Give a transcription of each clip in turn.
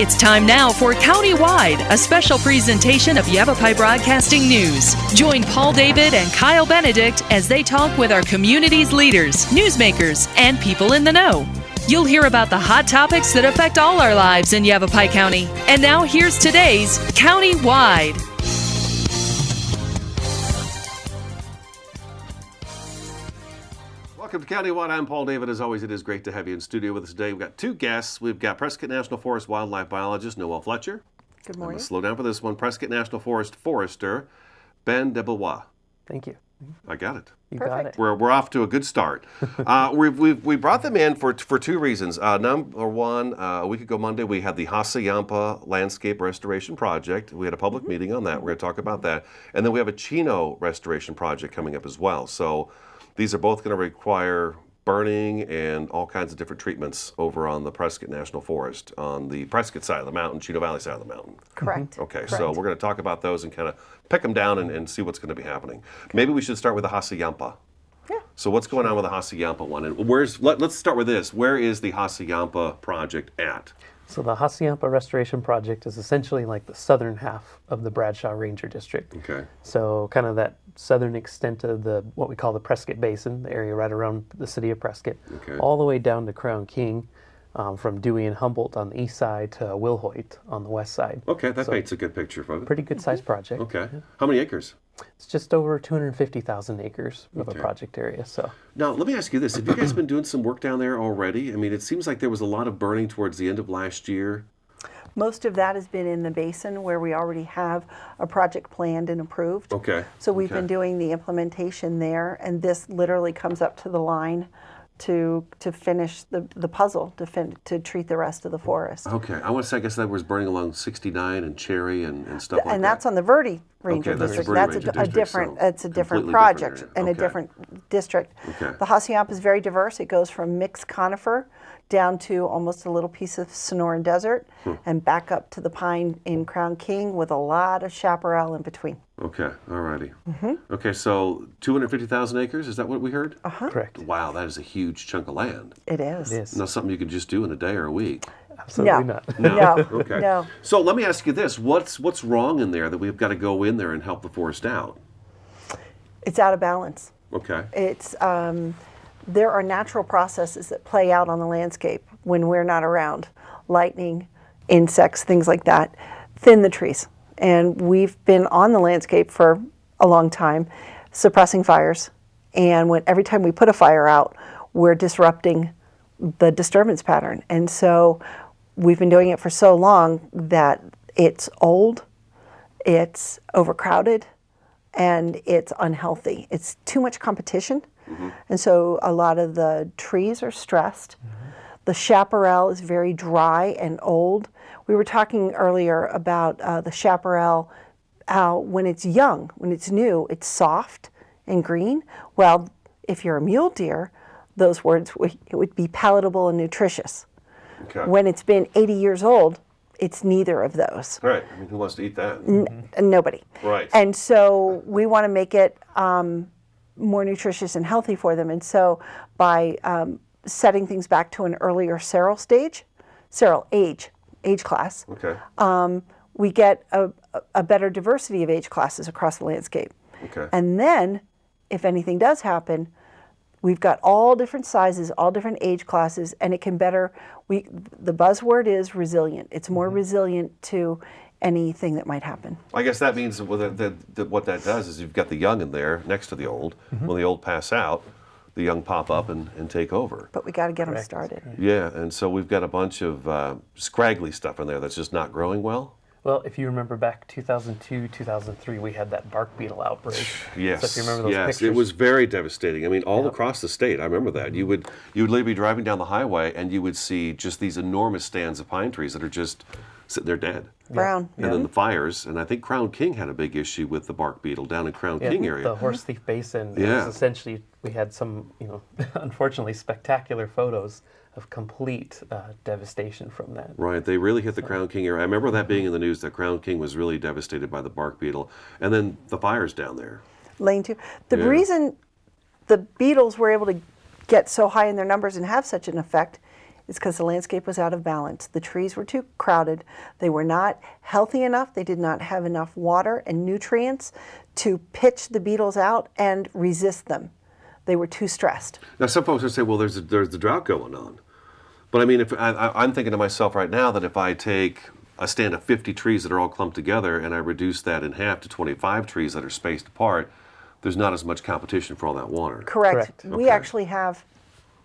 It's time now for Countywide, a special presentation of Yavapai Broadcasting News. Join Paul David and Kyle Benedict as they talk with our community's leaders, newsmakers, and people in the know. You'll hear about the hot topics that affect all our lives in Yavapai County. And now here's today's Countywide. Welcome to Countywide. I'm Paul David. As always, it is great to have you in studio with us today. We've got two guests. We've got Prescott National Forest wildlife biologist Noel Fletcher. Good morning. I'm going to slow down for this one. Prescott National Forest forester Ben de Blois. Thank you. I got it. You got it. We're off to a good start. We brought them in for two reasons. Number one, a week ago Monday, we had the Hassayampa Landscape Restoration Project. We had a public meeting on that. We're going to talk about that. And then we have a Chino Restoration Project coming up as well. So these are both going to require burning and all kinds of different treatments over on the Prescott National Forest, on the Prescott side of the mountain, Chino Valley side of the mountain. Correct. Okay, Correct. so we're going to talk about those and kind of pick them down and see what's going to be happening. Maybe we should start with the Hassayampa. Yeah. So what's going on with the Hassayampa one? And let's start with this. Where is the Hassayampa project at? So the Hassayampa Restoration Project is essentially like the southern half of the Bradshaw Ranger District. Okay. So kind of that southern extent of what we call the Prescott Basin, the area right around the city of Prescott, Okay. all the way down to Crown King, from Dewey and Humboldt on the east side to Wilhoit on the west side. Okay, that So paints a good picture, folks. Pretty good sized project. Okay. How many acres? It's just over 250,000 acres of Okay. a project area. So Now, let me ask you this. Have you guys been doing some work down there already? I mean, it seems like there was a lot of burning towards the end of last year. Most of that has been in the basin where we already have a project planned and approved. Okay. So we've Okay. been doing the implementation there, and this literally comes up to the line to finish the puzzle, to treat the rest of the forest. Okay. I want to say, I guess that was burning along 69 and Cherry and stuff like that. And that's on the Verde Ranger Okay, that's the District. Verde That's Ranger a District, different. so It's a different completely project different and area. a different district. Okay. The Hassayampa is very diverse. It goes from mixed conifer down to almost a little piece of Sonoran Desert, and back up to the pine in Crown King with a lot of chaparral in between. Okay. All righty. Okay, so 250,000 acres, is that what we heard? correct. Wow, that is a huge chunk of land. It is. It is. Not something you could just do in a day or a week. Absolutely No. not. No. Okay. No. So let me ask you this. What's wrong in there that we've got to go in there and help the forest out? It's out of balance. Okay. It's there are natural processes that play out on the landscape when we're not around. Lightning, insects, things like that, thin the trees. And we've been on the landscape for a long time, suppressing fires. And every time we put a fire out, we're disrupting the disturbance pattern. And so we've been doing it for so long that it's old, it's overcrowded, and it's unhealthy. It's too much competition. And so a lot of the trees are stressed. The chaparral is very dry and old. We were talking earlier about the chaparral, how when it's young, when it's new, it's soft and green. Well, if you're a mule deer, those words, it would be palatable and nutritious. Okay. When it's been 80 years old, it's neither of those. Right. I mean, who wants to eat that? Nobody. Right. And so we want to make it more nutritious and healthy for them. And so by setting things back to an earlier seral age class, Okay. we get a better diversity of age classes across the landscape. Okay. And then, if anything does happen, we've got all different sizes, all different age classes, and it can better, the buzzword is resilient. It's more resilient to anything that might happen. I guess that means what that does is you've got the young in there next to the old. When the old pass out, the young pop up and take over. But we got to get them Correct. started. Yeah, and so we've got a bunch of scraggly stuff in there that's just not growing well. Well, if you remember back 2002, 2003, we had that bark beetle outbreak. Yes, So if you remember those yes, pictures. it was very devastating. I mean, all across the state, I remember that. You would literally be driving down the highway and you would see just these enormous stands of pine trees that are just sitting there dead. Brown. And then the fires, and I think Crown King had a big issue with the bark beetle down in Crown King area. The horse thief basin. It Yeah. was essentially, we had some, unfortunately spectacular photos of complete devastation from that. Right, they really hit the Crown King area. I remember that being in the news, that Crown King was really devastated by the bark beetle. And then the fires down there. Lane 2. The Yeah. reason the beetles were able to get so high in their numbers and have such an effect It's because the landscape was out of balance. The trees were too crowded. They were not healthy enough. They did not have enough water and nutrients to pitch the beetles out and resist them. They were too stressed. Now, some folks would say, well, there's the drought going on. But I mean, if I'm thinking to myself right now that if I take a stand of 50 trees that are all clumped together and I reduce that in half to 25 trees that are spaced apart, there's not as much competition for all that water. Correct. We Okay. actually have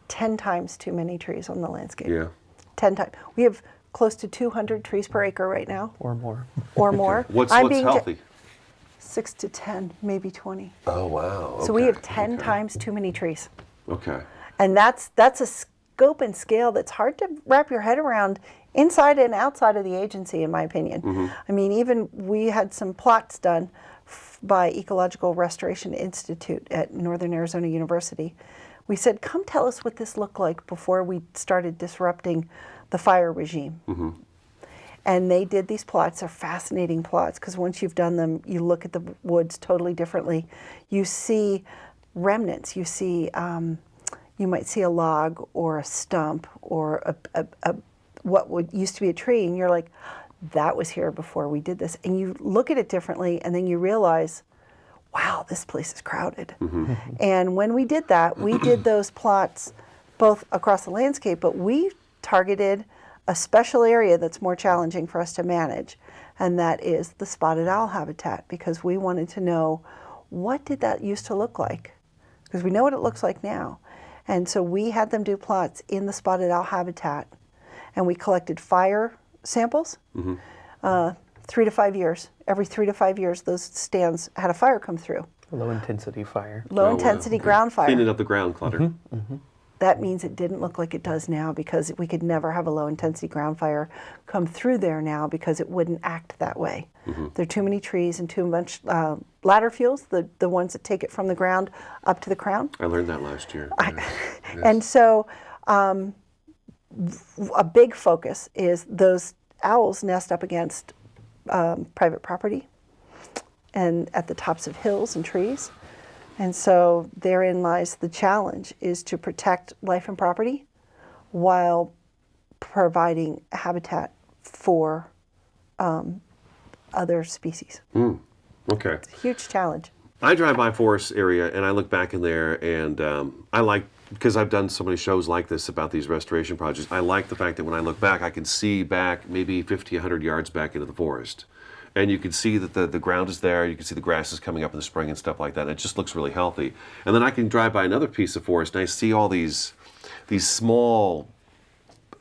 10 times too many trees on the landscape. Yeah. 10 times. We have close to 200 trees per acre right now. Or more. Or more. What's I'm being healthy? 6 to 10, maybe 20. Oh, wow. So we Okay. have 10 times too many trees. Okay. And that's a scope and scale that's hard to wrap your head around inside and outside of the agency, in my opinion. I mean, even we had some plots done by Ecological Restoration Institute at Northern Arizona University. We said, come tell us what this looked like before we started disrupting the fire regime. And they did these plots. They're fascinating plots because once you've done them, you look at the woods totally differently. You see remnants. You see, you might see a log or a stump or what would used to be a tree, and you're like, that was here before we did this. And you look at it differently, and then you realize, wow, this place is crowded. And when we did that, we did those plots both across the landscape, but we targeted a special area that's more challenging for us to manage, and that is the spotted owl habitat, because we wanted to know, what did that used to look like? Because we know what it looks like now. And so we had them do plots in the spotted owl habitat, and we collected fire samples 3 to 5 years. Every 3 to 5 years, those stands had a fire come through. Low intensity fire. Low intensity ground fire. Cleaning up the ground clutter. That means it didn't look like it does now, because we could never have a low intensity ground fire come through there now, because it wouldn't act that way. There are too many trees and too much ladder fuels, the ones that take it from the ground up to the crown. I learned that last year. And so a big focus is those owls nest up against private property and at the tops of hills and trees. And so therein lies the challenge, is to protect life and property while providing habitat for other species. Okay. It's a huge challenge. I drive by forest area and I look back in there, and I like, because I've done so many shows like this about these restoration projects, I like the fact that when I look back, I can see back maybe 50, 100 yards back into the forest. And you can see that the ground is there, you can see the grass is coming up in the spring and stuff like that, and it just looks really healthy. And then I can drive by another piece of forest and I see all these small,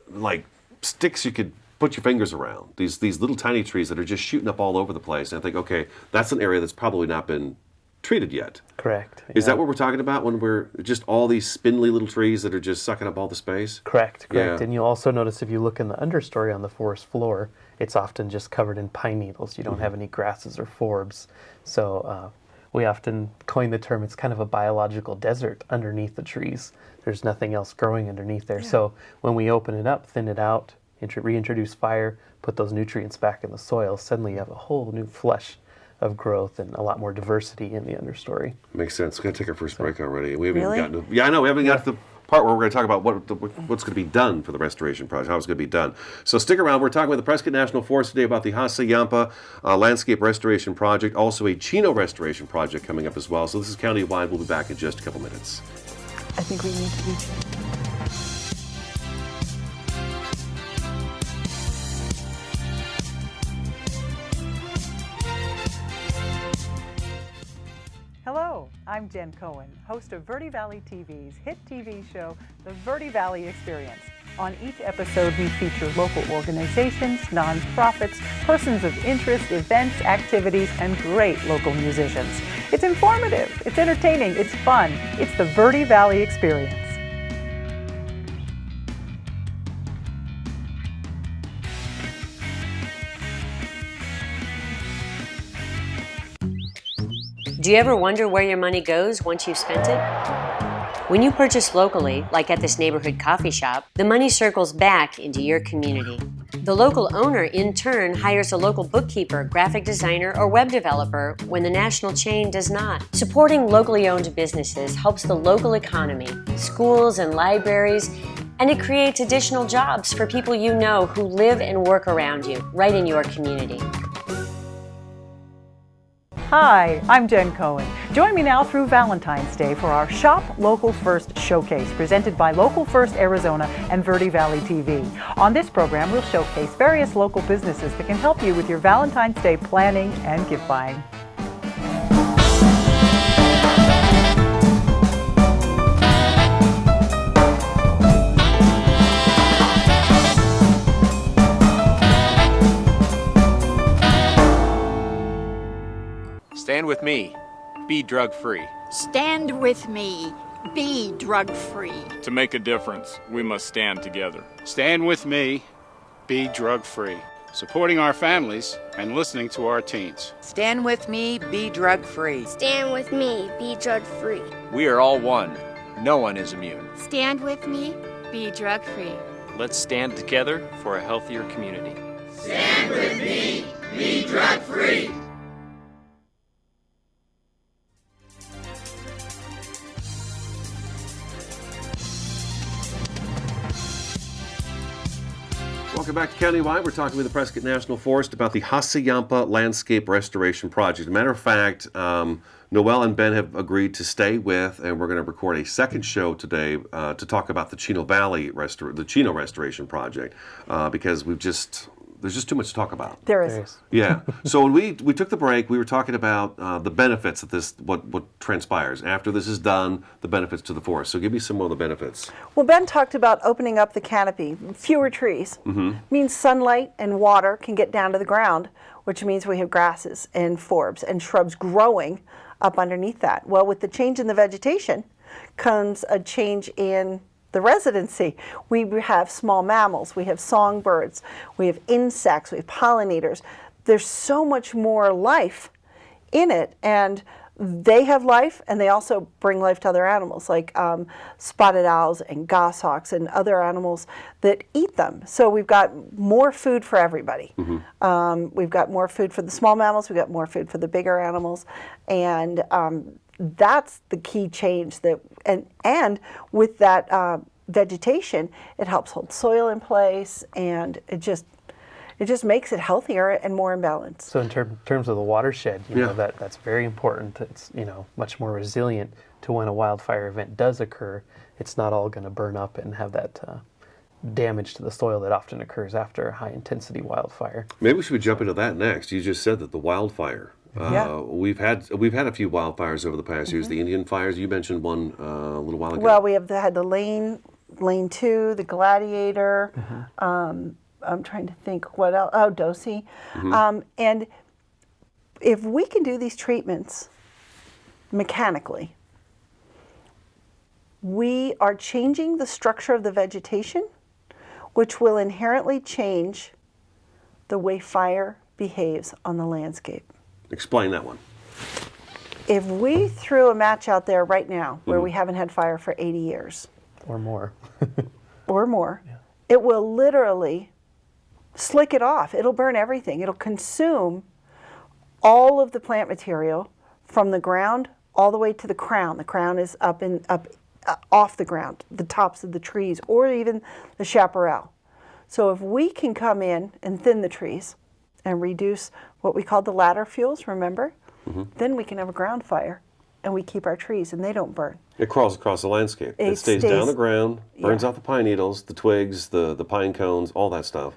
like, sticks you could put your fingers around, these little tiny trees that are just shooting up all over the place. And I think, okay, that's an area that's probably not been treated yet. Correct. Is that what we're talking about when we're just all these spindly little trees that are just sucking up all the space? Correct. Yeah. And you'll also notice if you look in the understory on the forest floor, it's often just covered in pine needles. You don't have any grasses or forbs. So we often coin the term, it's kind of a biological desert underneath the trees. There's nothing else growing underneath there. So when we open it up, thin it out, reintroduce fire, put those nutrients back in the soil, suddenly you have a whole new flush of growth and a lot more diversity in the understory. Makes sense. We're going to take our first break already. We haven't Really? even gotten to, I know, we haven't got to the part where we're going to talk about what's going to be done for the restoration project, how it's going to be done. So stick around. We're talking with the Prescott National Forest today about the Hassayampa Landscape Restoration Project, also a Chino restoration project coming up as well. So this is County-wide. We'll be back in just a couple minutes. I think we need to be. Hello, I'm Jen Cohen, host of Verde Valley TV's hit TV show, The Verde Valley Experience. On each episode, we feature local organizations, nonprofits, persons of interest, events, activities, and great local musicians. It's informative, it's entertaining, it's fun. It's the Verde Valley Experience. Do you ever wonder where your money goes once you've spent it? When you purchase locally, like at this neighborhood coffee shop, the money circles back into your community. The local owner, in turn, hires a local bookkeeper, graphic designer, or web developer when the national chain does not. Supporting locally owned businesses helps the local economy, schools and libraries, and it creates additional jobs for people you know who live and work around you, right in your community. Hi, I'm Jen Cohen. Join me now through Valentine's Day for our Shop Local First Showcase, presented by Local First Arizona and Verde Valley TV. On this program, we'll showcase various local businesses that can help you with your Valentine's Day planning and gift buying. Stand with me. Be drug-free. Stand with me. Be drug-free. To make a difference, we must stand together. Stand with me. Be drug-free. Supporting our families and listening to our teens. Stand with me. Be drug-free. Stand with me. Be drug-free. We are all one. No one is immune. Stand with me. Be drug-free. Let's stand together for a healthier community. Stand with me. Be drug-free. Welcome back to Countywide. We're talking with the Prescott National Forest about the Hassayampa Landscape Restoration Project. As a matter of fact, Noel and Ben have agreed to stay with, and we're going to record a second show today to talk about the Chino Restoration Project because there's just too much to talk about. There is. Yeah. So when we took the break, we were talking about the benefits of this, what transpires after this is done, the benefits to the forest. So give me some more of the benefits. Well, Ben talked about opening up the canopy. Fewer trees means sunlight and water can get down to the ground, which means we have grasses and forbs and shrubs growing up underneath that. Well, with the change in the vegetation comes a change in the residency. We have small mammals, we have songbirds, we have insects, we have pollinators. There's so much more life in it, and they have life, and they also bring life to other animals like spotted owls and goshawks and other animals that eat them. So we've got more food for everybody. We've got more food for the small mammals, we've got more food for the bigger animals, and that's the key change. And with that vegetation, it helps hold soil in place, and it just makes it healthier and more in balance. So in terms of the watershed, you know, that's very important. It's, you know, much more resilient to when a wildfire event does occur. It's not all going to burn up and have that damage to the soil that often occurs after a high intensity wildfire. Maybe we should jump into that next. You just said that the wildfire. We've had a few wildfires over the past years. The Indian fires, you mentioned one a little while ago. Well, we have had the Lane 2, the Gladiator. I'm trying to think what else. Oh, Dosey. And if we can do these treatments mechanically, we are changing the structure of the vegetation, which will inherently change the way fire behaves on the landscape. Explain that one. If we threw a match out there right now where we haven't had fire for 80 years. Or more. It will literally slick it off. It'll burn everything. It'll consume all of the plant material from the ground all the way to the crown. The crown is up off the ground, the tops of the trees, or even the chaparral. So if we can come in and thin the trees and reduce what we call the ladder fuels, remember? Then we can have a ground fire, and we keep our trees, and they don't burn. It crawls across the landscape. It stays down the ground, burns off the pine needles, the twigs, the pine cones, all that stuff.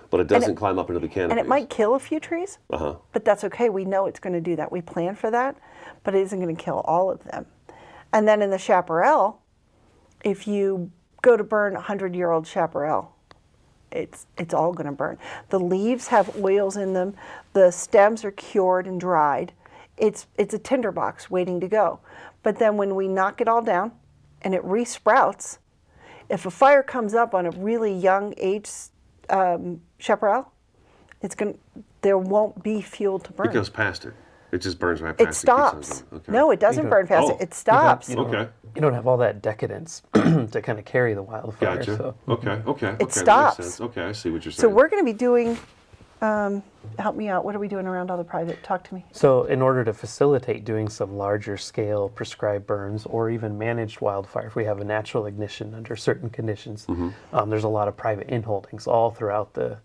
But it doesn't climb up into the canopy. And it might kill a few trees, but that's okay. We know it's going to do that. We plan for that, but it isn't going to kill all of them. And then in the chaparral, if you go to burn 100-year-old chaparral, it's all going to burn. The leaves have oils in them. The stems are cured and dried. It's a tinderbox waiting to go. But then when we knock it all down and it resprouts, if a fire comes up on a really young age chaparral, there won't be fuel to burn. It goes past it. It just burns right past it stops. Okay. No, it doesn't burn past it. It stops. You don't have all that dececadence to kind of carry the wildfire. Gotcha. So. Okay. It stops. Okay, I see what you're saying. So we're going to be doing, help me out, what are we doing around all the private? Talk to me. So in order to facilitate doing some larger scale prescribed burns or even managed wildfire, if we have a natural ignition under certain conditions, there's a lot of private inholdings all throughout the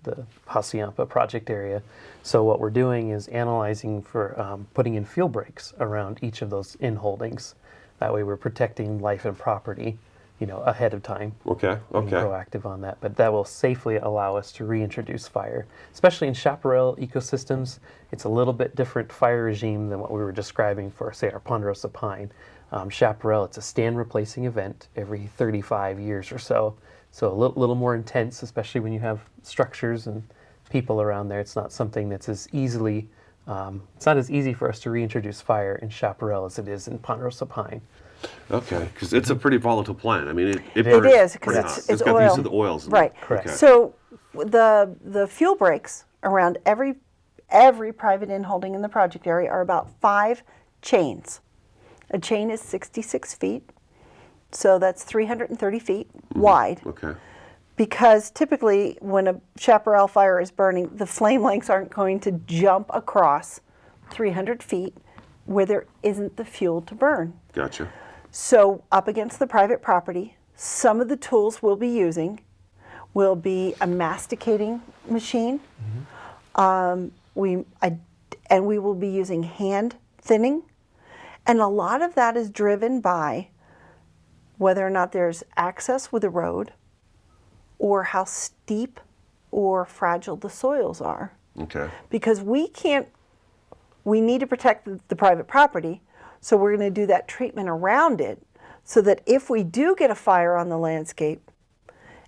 Hassayampa project area. So what we're doing is analyzing for putting in field breaks around each of those inholdings. That way we're protecting life and property, ahead of time. Okay. Being proactive on that. But that will safely allow us to reintroduce fire. Especially in chaparral ecosystems, it's a little bit different fire regime than what we were describing for, say, our ponderosa pine. Chaparral, it's a stand replacing event every 35 years or so. So a little more intense, especially when you have structures and people around there. It's not something that's as easily, it's not as easy for us to reintroduce fire in chaparral as it is in ponderosa pine. Okay, because it's a pretty volatile plant. I mean, it is because it's got oil. these of the oils. Right. Correct. Okay. So the fuel breaks around every private inholding in the project area are about 5 chains. A chain is 66 feet, so that's 330 feet wide. Okay. Because typically when a chaparral fire is burning, the flame lengths aren't going to jump across 300 feet where there isn't the fuel to burn. Gotcha. So up against the private property, some of the tools we'll be using will be a masticating machine. We will be using hand thinning. And a lot of that is driven by whether or not there's access with the road or how steep or fragile the soils are. Okay. Because we need to protect the private property, so we're going to do that treatment around it so that if we do get a fire on the landscape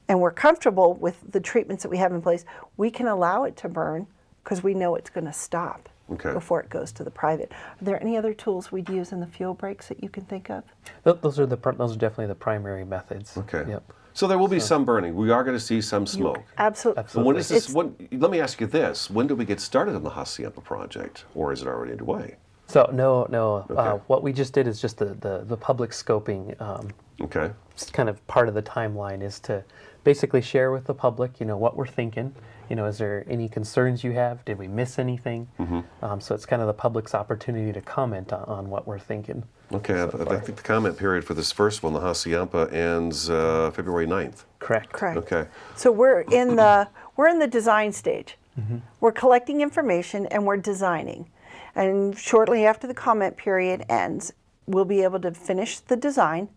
and we're comfortable with the treatments that we have in place, we can allow it to burn because we know it's going to stop before it goes to the private. Are there any other tools we'd use in the fuel breaks that you can think of? Those are definitely the primary methods. Okay. Yep. So there will be some burning. We are going to see some smoke. Absolutely. So when is this? Let me ask you this: when do we get started on the Hassayampa project, or is it already underway? So no. Okay. What we just did is just the public scoping. Okay. It's kind of part of the timeline is to basically share with the public, what we're thinking. Is there any concerns you have? Did we miss anything? So it's kind of the public's opportunity to comment on what we're thinking. Okay, I think the comment period for this first one, the Hassayampa, ends February 9th. Correct. Okay. So we're in the design stage. We're collecting information and we're designing. And shortly after the comment period ends, we'll be able to finish the design,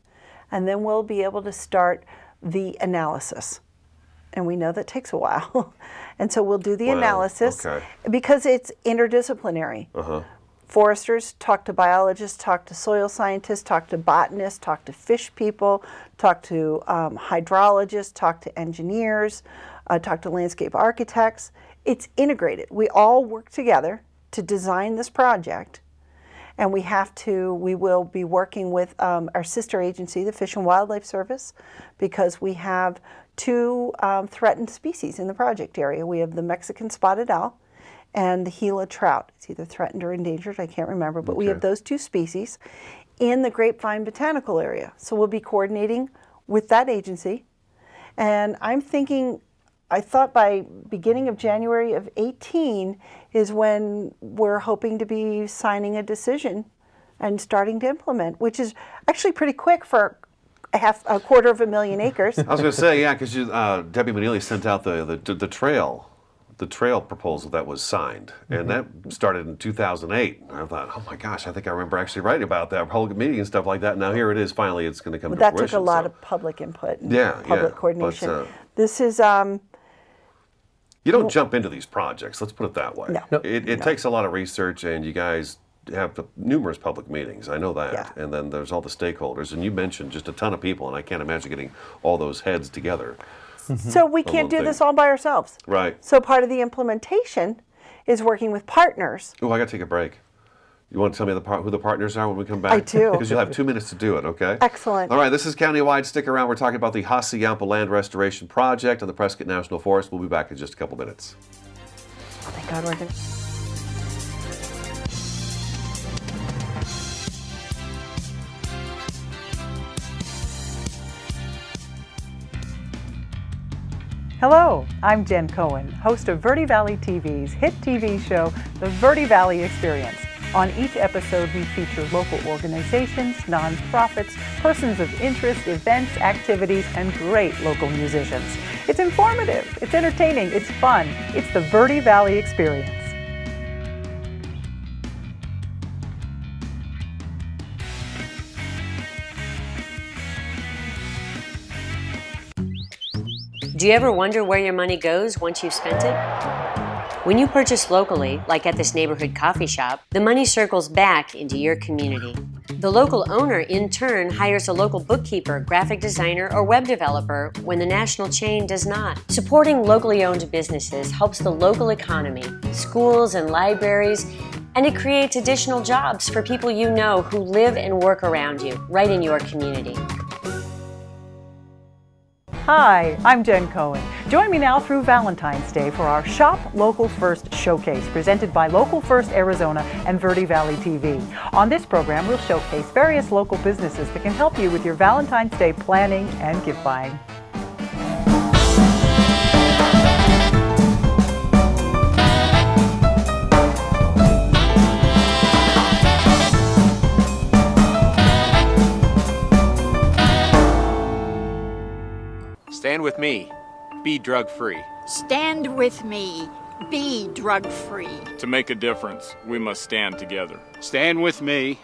and then we'll be able to start the analysis. And we know that takes a while. And so we'll do the analysis because it's interdisciplinary. Foresters talk to biologists, talk to soil scientists, talk to botanists, talk to fish people, talk to hydrologists, talk to engineers, talk to landscape architects. It's integrated. We all work together to design this project, and we will be working with our sister agency, the Fish and Wildlife Service, because we have 2 threatened species in the project area. We have the Mexican spotted owl and the Gila trout. It's either threatened or endangered, I can't remember, but we have those 2 species in the Grapevine Botanical Area. So we'll be coordinating with that agency. And I thought by beginning of January of 18 is when we're hoping to be signing a decision and starting to implement, which is actually pretty quick for a 250,000 acres. I was going to say, yeah, because Debbie McNeely sent out the trail proposal that was signed, and that started in 2008. And I thought, oh my gosh, I think I remember actually writing about that, public meeting and stuff like that. Now here it is, finally, it's going to come to fruition. That took a lot of public input and public coordination. But, this is... you don't jump into these projects, let's put it that way. No. It takes a lot of research, and you guys have numerous public meetings, I know that. Yeah. And then there's all the stakeholders, and you mentioned just a ton of people, and I can't imagine getting all those heads together. So we can't do this all by ourselves. Right. So part of the implementation is working with partners. Oh, I got to take a break. You want to tell me who the partners are when we come back? I do. Because you'll have 2 minutes to do it, okay? Excellent. All right, this is Countywide. Stick around. We're talking about the Hassayampa Land Restoration Project on the Prescott National Forest. We'll be back in just a couple minutes. Oh, thank God we're going to... Hello, I'm Jen Cohen, host of Verde Valley TV's hit TV show, The Verde Valley Experience. On each episode, we feature local organizations, nonprofits, persons of interest, events, activities, and great local musicians. It's informative, it's entertaining, it's fun. It's the Verde Valley Experience. Do you ever wonder where your money goes once you've spent it? When you purchase locally, like at this neighborhood coffee shop, the money circles back into your community. The local owner, in turn, hires a local bookkeeper, graphic designer, or web developer when the national chain does not. Supporting locally owned businesses helps the local economy, schools and libraries, and it creates additional jobs for people you know who live and work around you, right in your community. Hi, I'm Jen Cohen. Join me now through Valentine's Day for our Shop Local First Showcase, presented by Local First Arizona and Verde Valley TV. On this program, we'll showcase various local businesses that can help you with your Valentine's Day planning and gift buying. Stand with me. Be drug-free. Stand with me. Be drug-free. To make a difference, we must stand together. Stand with me.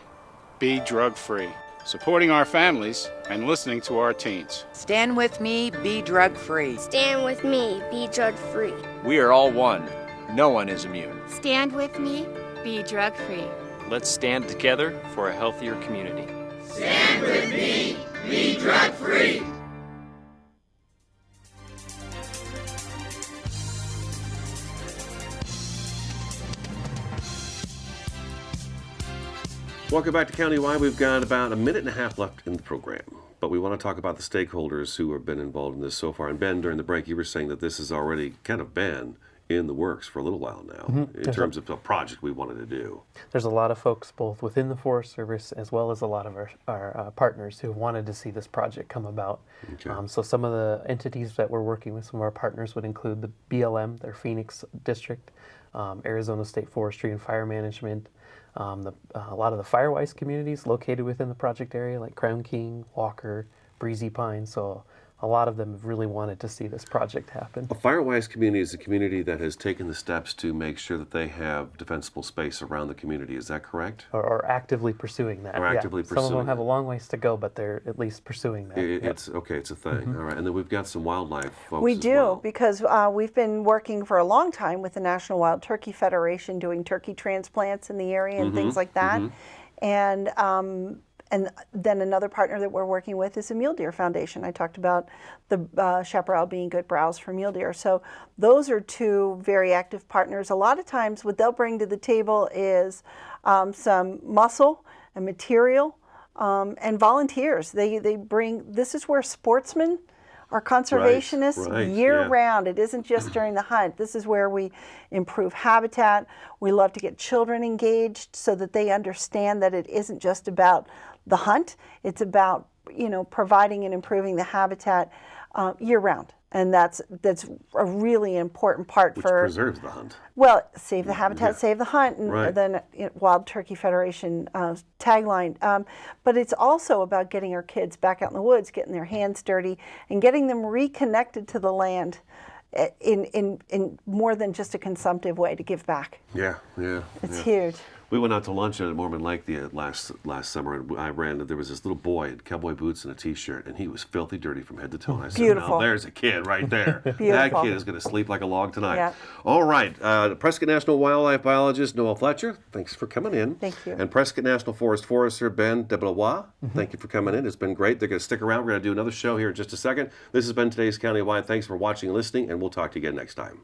Be drug-free. Supporting our families and listening to our teens. Stand with me, be drug-free. Stand with me, be drug-free. We are all one. No one is immune. Stand with me, be drug-free. Let's stand together for a healthier community. Stand with me. Be drug-free. Welcome back to Countywide. We've got about a minute and a half left in the program, but we want to talk about the stakeholders who have been involved in this so far. And Ben, during the break, you were saying that this has already kind of been in the works for a little while now in terms of a project we wanted to do. There's a lot of folks both within the Forest Service as well as a lot of our partners who wanted to see this project come about. Okay. So some of the entities that we're working with, some of our partners would include the BLM, their Phoenix District, Arizona State Forestry and Fire Management, a lot of the Firewise communities located within the project area, like Crown King, Walker, Breezy Pine. So a lot of them have really wanted to see this project happen. A Firewise community is a community that has taken the steps to make sure that they have defensible space around the community. Is that correct? Or actively pursuing that. Or actively pursuing Some of them have it. a long ways to go, but they're at least pursuing that. It's okay. It's a thing. All right. And then we've got some wildlife folks We as do, well. because we've been working for a long time with the National Wild Turkey Federation doing turkey transplants in the area and things like that. And then another partner that we're working with is the Mule Deer Foundation. I talked about the chaparral being good browse for mule deer. So those are two very active partners. A lot of times what they'll bring to the table is some muscle and material and volunteers. They bring, this is where sportsmen are conservationists year-round. It isn't just during the hunt. This is where we improve habitat. We love to get children engaged so that they understand that it isn't just about the hunt. It's about, providing and improving the habitat year-round. And that's a really important part Which for preserves the hunt. Well, save the habitat, save the hunt, and then Wild Turkey Federation tagline. But it's also about getting our kids back out in the woods, getting their hands dirty, and getting them reconnected to the land in more than just a consumptive way to give back. Yeah. It's huge. We went out to lunch at Mormon Lake last summer, and there was this little boy in cowboy boots and a T-shirt, and he was filthy dirty from head to toe. And I said, Beautiful. "Now there's a kid right there. That Beautiful. kid is going to sleep like a log tonight." Yeah. All right, Prescott National Wildlife Biologist Noel Fletcher, thanks for coming in. Thank you. And Prescott National Forester Ben de Blois, thank you for coming in. It's been great. They're going to stick around. We're going to do another show here in just a second. This has been today's Countywide. Thanks for watching and listening, and we'll talk to you again next time.